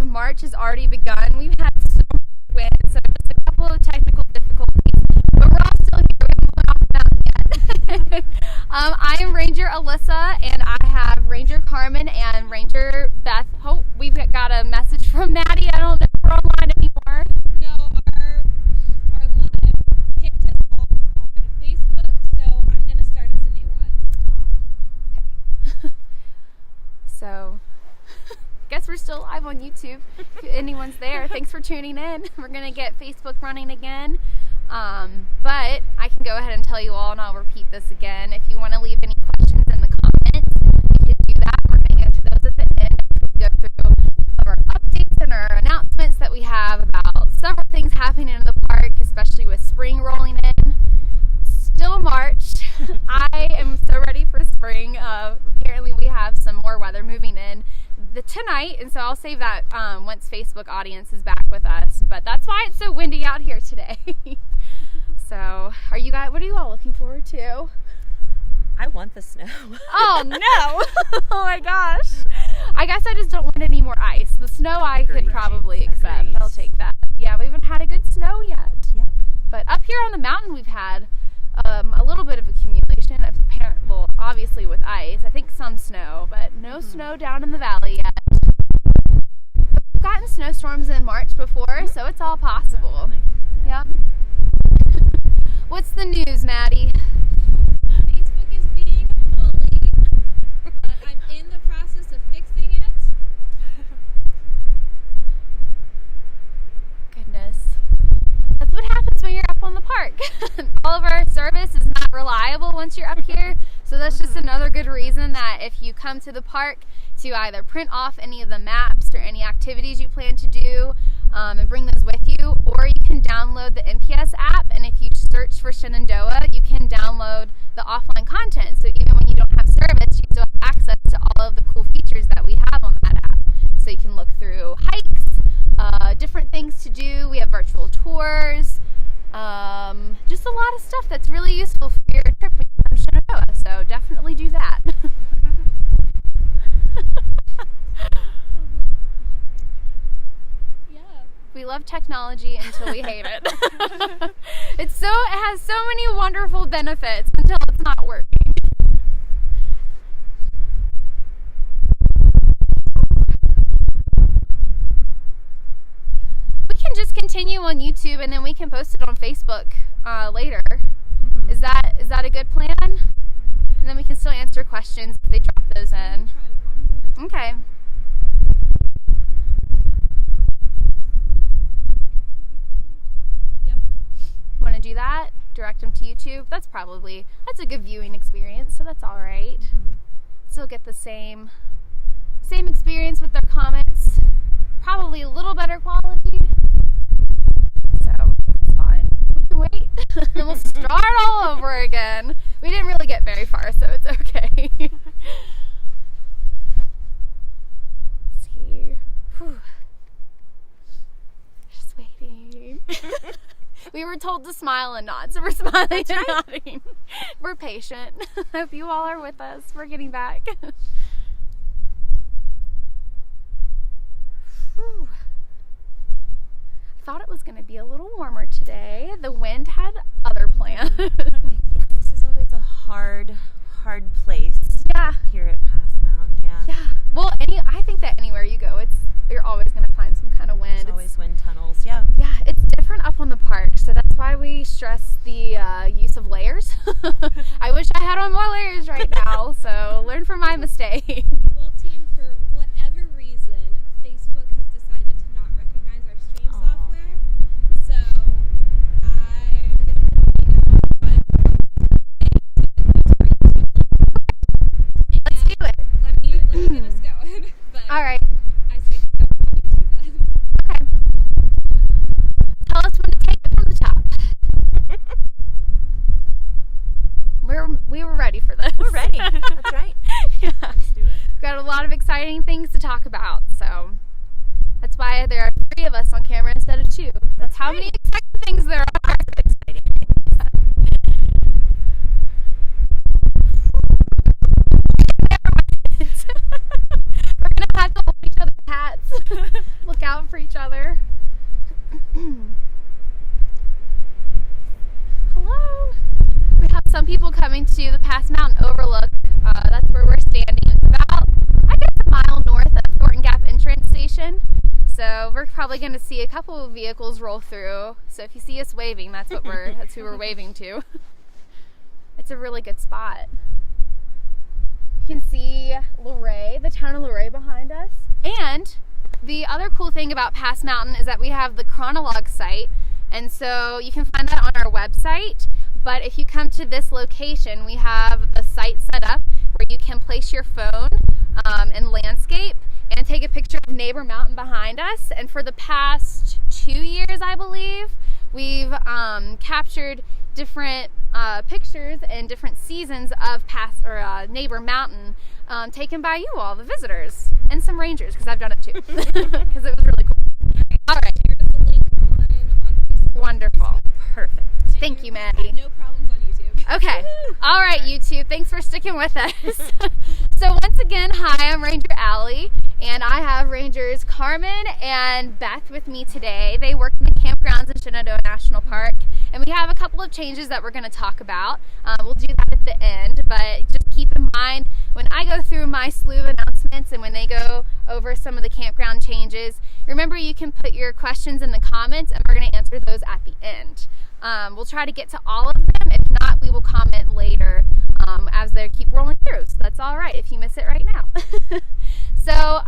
March has already begun. We've had so much wind, so just a couple of technical difficulties, but we're all still here. We haven't gone off the mountain yet. I am Ranger Alyssa, and I have Ranger Carmen and Ranger Beth. Oh, we've got a message from Maddie. I don't know if we're online anymore. No, our live kicked us off on Facebook, so I'm going to start us a new one. Okay. So, guess we're still live on YouTube. If anyone's there, thanks for tuning in. We're going to get Facebook running again. But I can go ahead and tell you all, and I'll repeat this again. If you want to leave any questions in the comments, you can do that. We're going to answer those at the end. We'll go through some of our updates and our announcements that we have about several things happening in the park, especially with spring rolling in. Still March. I am so ready for spring. Apparently we have some more weather moving in tonight, and so I'll save that once Facebook audience is back with us. But that's why it's so windy out here today. So, what are you all looking forward to? I want the snow. Oh no! Oh my gosh! I guess I just don't want any more ice. The snow I could probably accept. Agreed. I'll take that. Yeah, we haven't had a good snow yet. Yep. But up here on the mountain, we've had a little bit of accumulation. Obviously with ice. I think some snow, but no snow down in the valley yet. We've gotten snowstorms in March before, so it's all possible. Yep. What's the news, Maddie? Facebook is being a bully, but I'm in the process of fixing it. Goodness. That's what happens when you're up on the park. All of our service is not reliable once you're up here, so that's just another good reason that if you come to the park to either print off any of the maps or any activities you plan to do and bring those with you, or you can download the NPS app, and if you search for Shenandoah, you can download the offline content, so even when you don't have service, you still have access to all of the cool features that we have on that app. So you can look through hikes, different things to do. We have virtual tours, just a lot of stuff that's really useful for your trip when you come to Shenandoah, so definitely do that. Yeah. We love technology until we hate it. It has so many wonderful benefits until it's not working. We can just continue on YouTube and then we can post it on Facebook later. Mm-hmm. Is that a good plan? And then we can still answer questions if they drop those in. Okay. Yep. You want to do that? Direct them to YouTube? That's a good viewing experience, so that's all right. Mm-hmm. Still get the same experience with their comments. Probably a little better quality. So, it's fine. We can wait. And we'll start all over again. We didn't really get very far, so it's okay. Let's see. Whew. Just waiting. We were told to smile and nod, so we're smiling and nodding. We're patient. Hope you all are with us. We're getting back. Whew. I thought it was going to be a little warmer today. The wind had other plans. This is always a hard place. Yeah. Here at Pass Mountain, yeah. Yeah. Well, I think that anywhere you go, you're always going to find some kind of wind. There's always wind tunnels, yeah. Yeah, it's different up on the park, so that's why we stress the use of layers. I wish I had on more layers right now, so learn from my mistake. Well, team, for whatever reason, Facebook has decided to not recognize our stream software. So I'm Let's do it. Let me get us going. But All right. I say go on YouTube then. Okay. Tell us when to take it from the top. We were ready for this. We're ready. That's right. Yeah. Let's do it. We've got a lot of exciting things to talk about, so that's why there are 3 of us on camera instead of 2. That's how many exciting things there are. Exciting. We're gonna have to hold each other's hats. Look for each other. Hello. We have some people coming to the Pass Mountain Overlook. That's where we're standing. It's about, I guess, a mile north of Thornton Gap Entrance Station. So we're probably going to see a couple of vehicles roll through. So if you see us waving, that's who we're waving to. It's a really good spot. You can see Luray, the town of Luray behind us. And the other cool thing about Pass Mountain is that we have the chronologue site. And so you can find that on our website. But if you come to this location, we have the site set up where you can place your phone and landscape and take a picture of Neighbor Mountain behind us. And for the past 2 years, I believe, we've captured different pictures and different seasons of Neighbor Mountain taken by you all, the visitors, and some rangers, because I've done it too, because it was really cool. All right. Here's the link on Facebook. Wonderful. Perfect. Thank you, Maddie. No problems on YouTube. Okay. All right, YouTube. Thanks for sticking with us. So once again, hi, I'm Ranger Allie, and I have Rangers Carmen and Beth with me today. They work in the campgrounds in Shenandoah National Park, and we have a couple of changes that we're going to talk about. We'll do that at the end, but just keep in mind when I go through my slew of announcements and when they go over some of the campground changes, remember you can put your questions in the comments and we're going to answer those at the end. We'll try to get to all of them. If not, we will comment later as they keep rolling through. So that's all right if you miss it right now. So,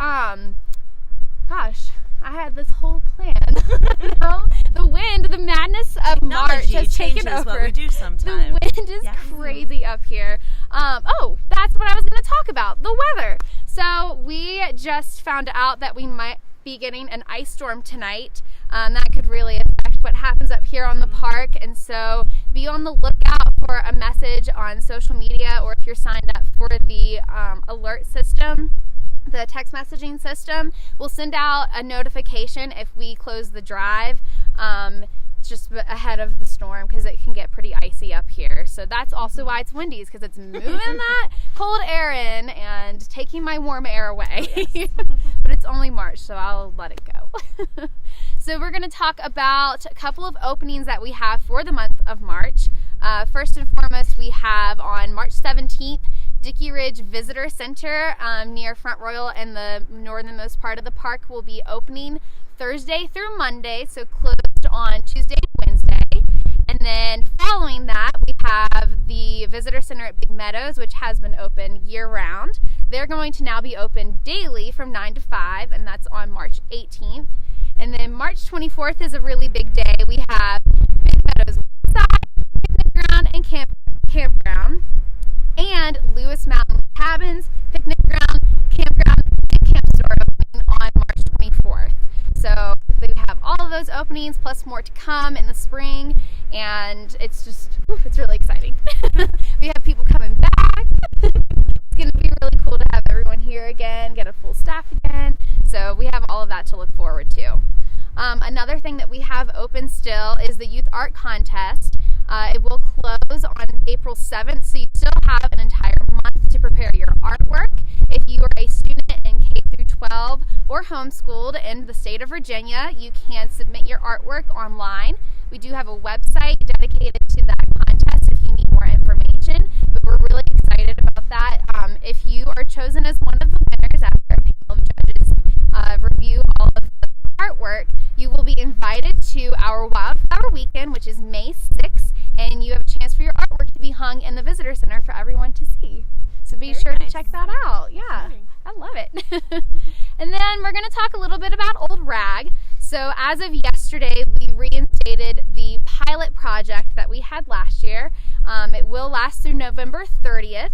gosh, I had this whole plan. You know? The wind, the madness of March has taken over. What we do sometimes. The wind is crazy up here. Oh, that's what I was going to talk about, the weather. So we just found out that we might be getting an ice storm tonight. That could really affect what happens up here on the park, and so be on the lookout for a message on social media, or if you're signed up for the alert system, the text messaging system, we'll send out a notification if we close the drive just ahead of the storm, because it can get pretty icy up here. So that's also why it's windy, because it's moving that cold air in and taking my warm air away. Yes. But it's only March, so I'll let it go. So we're going to talk about a couple of openings that we have for the month of March. First and foremost, we have on March 17th, Dickey Ridge Visitor Center near Front Royal and the northernmost part of the park will be opening Thursday through Monday, so closed on Tuesday and Wednesday. And then following that, we have the Visitor Center at Big Meadows, which has been open year-round. They're going to now be open daily from 9 to 5, and that's on March 18th. And then March 24th is a really big day. We have Big Meadows Side, Picnic Ground, and Campground. And Lewis Mountain Cabins, Picnic Ground, Campground, and Camp Store opening on March 24th. So we have all of those openings, plus more to come in the spring, and it's just, it's really exciting. We have people coming back. It's going to be really cool to have everyone here again, get a full staff again. So we have all of that to look forward to. Another thing that we have open still is the Youth Art Contest. It will close on April 7th, so you still have an entire month to prepare your artwork. If you are a student in K through 12 or homeschooled in the state of Virginia, you can submit your artwork online. We do have a website dedicated to that contest if you need more information, but we're really excited about that. If you are chosen as one of the winners after a panel of judges review all of the artwork, you will be invited to our Wildflower Weekend, which is May 6th, and you have a chance for your artwork to be hung in the Visitor Center for everyone to see. So be sure to check that out. Yeah, I love it. And then we're going to talk a little bit about Old Rag. So as of yesterday, we reinstated the pilot project that we had last year. It will last through November 30th.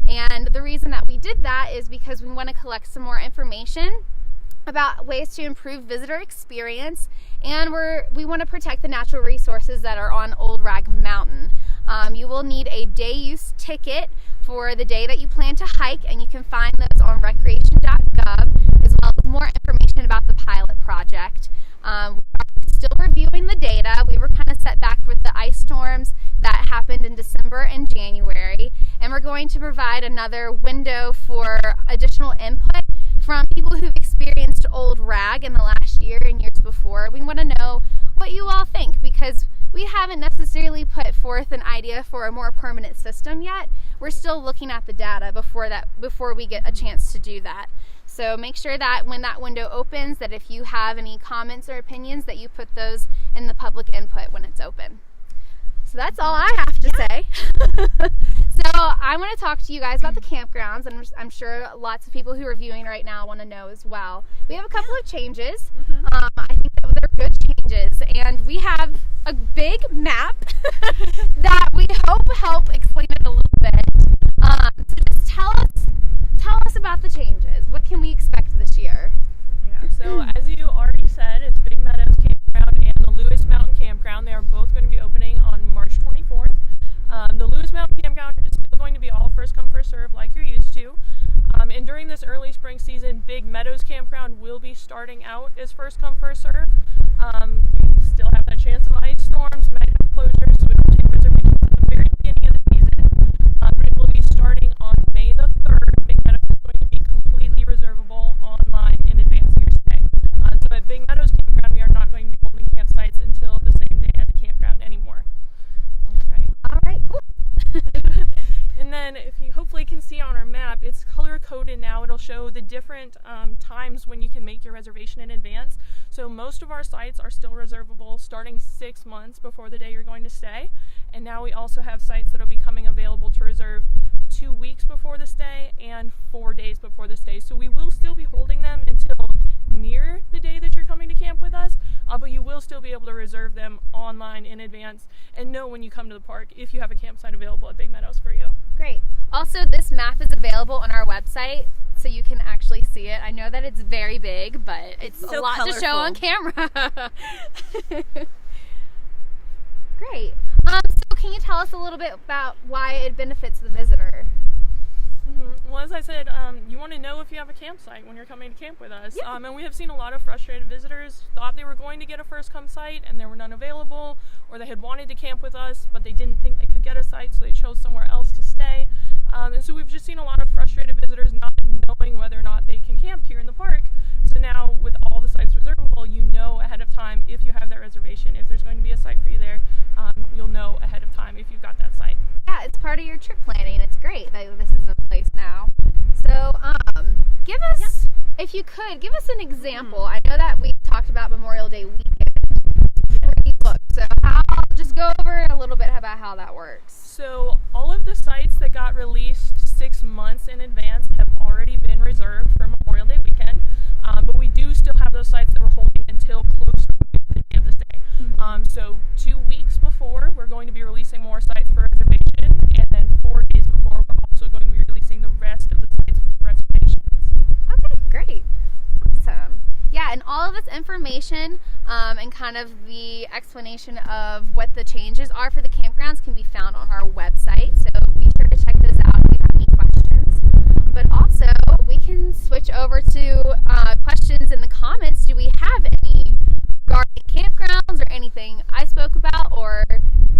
And the reason that we did that is because we want to collect some more information about ways to improve visitor experience, and we want to protect the natural resources that are on Old Rag Mountain. You will need a day use ticket for the day that you plan to hike, and you can find those on recreation.gov, as well as more information about the pilot project. We are still reviewing the data. We were kind of set back with the ice storms that happened in December and January, and we're going to provide another window for additional input from people who've experienced Old Rag in the last year and years before. We want to know what you all think, because we haven't necessarily put forth an idea for a more permanent system yet. We're still looking at the data before we get a chance to do that. So make sure that when that window opens, that if you have any comments or opinions, that you put those in the public input when it's open. So that's all I have to say. So I want to talk to you guys about the campgrounds, and I'm sure lots of people who are viewing right now want to know as well. We have a couple of changes. I think that they're good changes, and we have a big map that we hope help explain it a little bit. So just tell us about the changes. What can we expect this year? Yeah, so as you already said, it's Big Meadows Campground and the Lewis Mountain Campground. They are both going to be opening on March 24th. The Lewis Mountain Campground is still going to be all first come, first serve like you're used to. And during this early spring season, Big Meadows Campground will be starting out as first come, first serve. We still have that chance of ice storms, might have closures, so we don't take reservations at the very beginning of the season. But it will be starting on May the 3rd. Big Meadows is going to be completely reservable online in advance of your stay. So at Big Meadows Campground, we are not going to be holding campsites until the same day at the campground anymore. All right, cool. And then if you hopefully can see on our map, it's color coded now. It'll show the different times when you can make your reservation in advance. So most of our sites are still reservable starting 6 months before the day you're going to stay. And now we also have sites that will be coming available to reserve 2 weeks before the stay and 4 days before the stay. So we will still be holding them until near the day that you're coming to camp with us, but you will still be able to reserve them online in advance and know when you come to the park if you have a campsite available at Big Meadows for you. Great. Also, this map is available on our website, so you can actually see it. I know that it's very big, but it's so a lot colorful to show on camera. Great. So can you tell us a little bit about why it benefits the visitor? Well, as I said, you want to know if you have a campsite when you're coming to camp with us. Yeah. And we have seen a lot of frustrated visitors thought they were going to get a first come site and there were none available, or they had wanted to camp with us but they didn't think they could get a site, so they chose somewhere else to stay. And so we've just seen a lot of frustrated visitors not knowing whether or not they can camp here in the park. So now with all the sites reservable, you know ahead of time if you have that reservation, if there's going to be a site for you there, you'll know ahead of time if you've got that site. Yeah, it's part of your trip planning. It's great that this is in place now. So, give us, if you could, give us an example. I know that we talked about Memorial Day weekend. So, just go over a little bit about how that works. So all of the sites that got released 6 months in advance have already been reserved for Memorial Day weekend, but we do still have those sites that we're holding until close to the day of the stay. So 2 weeks before, we're going to be releasing more sites for reservation, and then 4 days before, we're also going to be releasing the rest of the sites for reservations. Okay, great. Awesome. Yeah, and all of this information and kind of the explanation of what the changes are for the campgrounds can be found on our website. So be sure to check those out if you have any questions. But also, we can switch over to questions in the comments. Do we have any regarding campgrounds or anything I spoke about or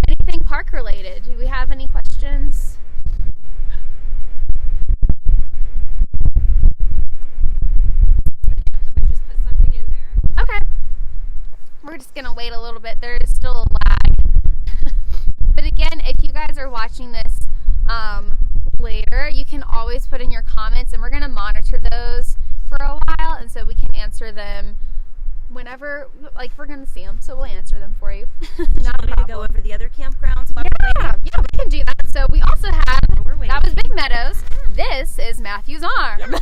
anything park related? Do we have any questions? Okay. We're just going to wait a little bit. There is still a lag. But again, if you guys are watching this later, you can always put in your comments, and we're going to monitor those for a while, and so we can answer them whenever, like, we're going to see them, so we'll answer them for you. Not a problem. To go over the other campgrounds? Yeah, we can do that. So we also have, that was Big Meadows. This is Matthew's Arm.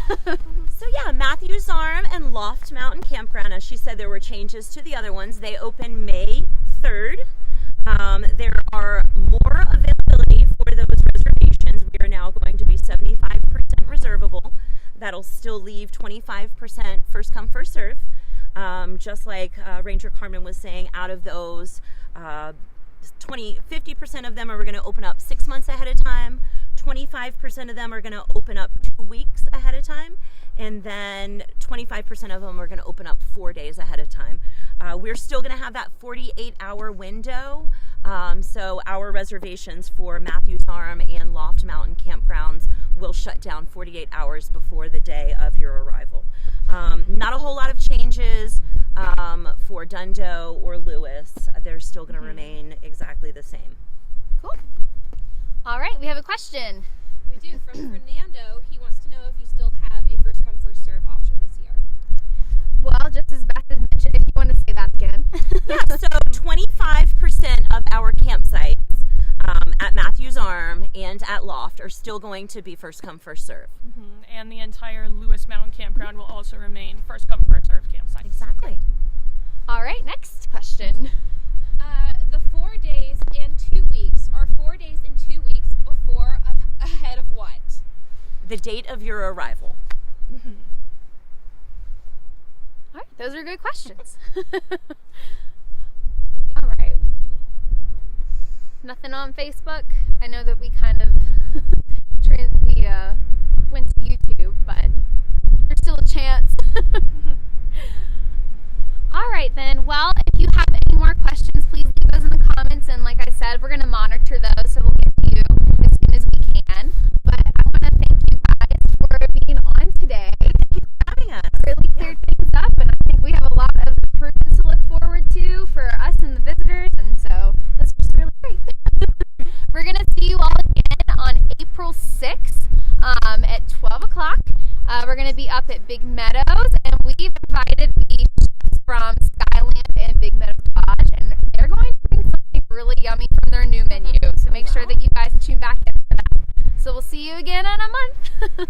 So yeah, Matthew's Arm and Loft Mountain Campground, as she said, there were changes to the other ones. They open May 3rd. There are more availability for those reservations. We are now going to be 75% reservable. That'll still leave 25% first come, first serve. Just like Ranger Carmen was saying, out of those, 50% of them are going to open up 6 months ahead of time. 25% of them are going to open up 2 weeks ahead of time, and then 25% of them are going to open up 4 days ahead of time. We're still going to have that 48-hour window So our reservations for Matthews Arm and Loft Mountain campgrounds will shut down 48 hours before the day of your arrival. Not a whole lot of changes for Dundo or Lewis. They're still going to remain exactly the same. Cool. All right, we have a question. We do. From Fernando, he wants to know if you still have a first come, first serve option this year. Well, just as Beth has mentioned, if you want to say that again. Yeah, so 25% of our campsites at Matthews Arm and at Loft are still going to be first come, first serve. And the entire Lewis Mountain Campground will also remain first come, first served campsite. Exactly. All right, next question. The 4 days and 2 weeks are 4 days and 2 weeks before ahead of what? The date of your arrival. All right, those are good questions. All right. Nothing on Facebook. I know that we kind of went to YouTube, but there's still a chance. All right then. Well, if you have any more questions, please leave those in the comments. And like I said, we're going to monitor those, so we'll get to you as soon as we can. But I want to thank you guys for being on today. Having us. Really cleared things up, and I think we have a lot of improvements to look forward to for us and the visitors, and so that's just really great. We're going to see you all again on April 6th at 12 o'clock. We're going to be up at Big Meadows, and we've invited the chefs from Skyland and Big Meadows Lodge, and they're going to bring something really yummy from their new menu, so make sure that you guys tune back in for that. So we'll see you again in a month.